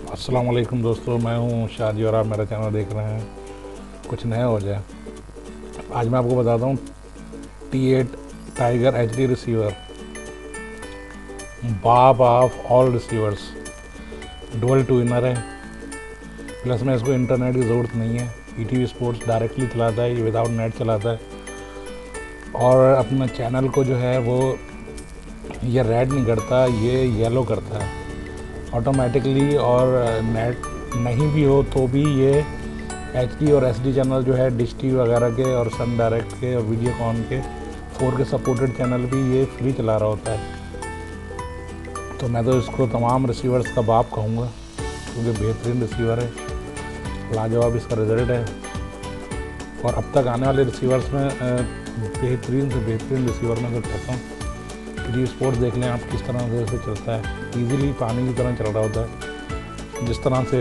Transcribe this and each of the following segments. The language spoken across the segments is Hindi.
अस्सलाम वालेकुम दोस्तों, मैं हूँ शादी और आप मेरा चैनल देख रहे हैं। कुछ नया हो जाए। आज मैं आपको बताता हूँ T8 टाइगर HD रिसीवर, बाप ऑफ ऑल रिसीवर्स, डुअल ट्विनर है। प्लस में इसको इंटरनेट की ज़रूरत नहीं है। ETV स्पोर्ट्स डायरेक्टली चलाता है, ये विदाउट नेट चलाता है। और अपना चैनल को जो है वो ये रेड नहीं करता, ये येलो करता है ऑटोमेटिकली। और नेट नहीं भी हो तो भी ये HD और SD चैनल जो है डिश टीवी वगैरह के और सन डायरेक्ट के और वीडियोकॉन के 4K सपोर्टेड चैनल भी ये फ्री चला रहा होता है। तो मैं तो इसको तमाम रिसीवर्स का बाप कहूँगा, क्योंकि बेहतरीन रिसीवर है, लाजवाब इसका रिज़ल्ट है। और अब तक आने वाले रिसीवर्स में बेहतरीन से बेहतरीन रिसीवर में तो कहता हूँ। ETV स्पोर्ट्स देख लें आप, किस तरह से इसे चलता है, ईज़िली पानी की तरह चल रहा होता है। जिस तरह से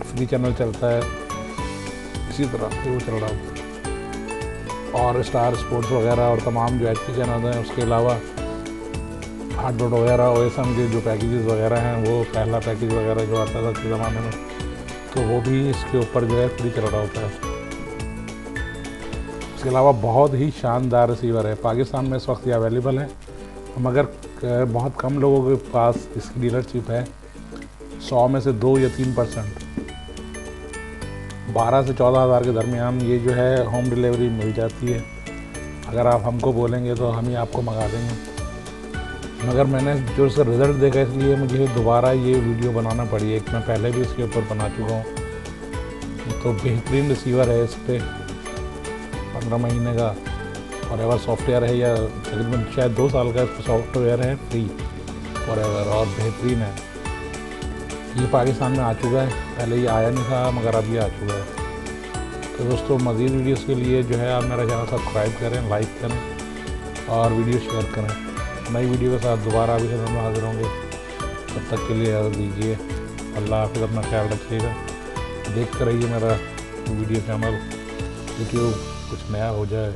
फ्री चैनल चलता है इसी तरह से वो चल रहा होता है। और स्टार स्पोर्ट्स वगैरह और तमाम जो HD चैनल हैं, उसके अलावा हार्डबोर्ड वगैरह OSM के जो पैकेजेस वगैरह हैं, वो पहला पैकेज वगैरह जो आता था के ज़माने में, तो वो भी इसके ऊपर जो है फ्री चल रहा होता है। इसके अलावा बहुत ही शानदार रिसीवर है, पाकिस्तान में इस वक्त ये अवेलेबल है, मगर बहुत कम लोगों के पास इसकी डीलरशिप है। 100 में से 2 या 3%। 12 से 14 हज़ार के दरमियान ये जो है होम डिलीवरी मिल जाती है। अगर आप हमको बोलेंगे तो हम ही आपको मंगा देंगे। मगर मैंने जो इसका रिज़ल्ट देखा, इसलिए मुझे दोबारा ये वीडियो बनाना पड़ी। एक मैं पहले भी इसके ऊपर बना चुका हूँ। तो बेहतरीन रिसीवर है, इस पर 15 महीने का फॉरएवर सॉफ्टवेयर है, या तकरीबन शायद 2 साल का सॉफ्टवेयर है फ्री फॉरएवर, और बेहतरीन है। ये पाकिस्तान में आ चुका है, पहले ये आया नहीं था, मगर अब ये आ चुका है। तो दोस्तों, मज़ीद वीडियोस के लिए जो है आप मेरा चैनल सब्सक्राइब करें, लाइक करें और वीडियो शेयर करें। नई वीडियो के साथ दोबारा अभी से हम हाजिर होंगे। तब तक के लिए इजाज़त दीजिए। अल्लाह हाफ़िज़, अपना ख्याल रखिएगा। देखते रहिए मेरा वीडियो चैनल। यूट्यूब कुछ नया हो जाए।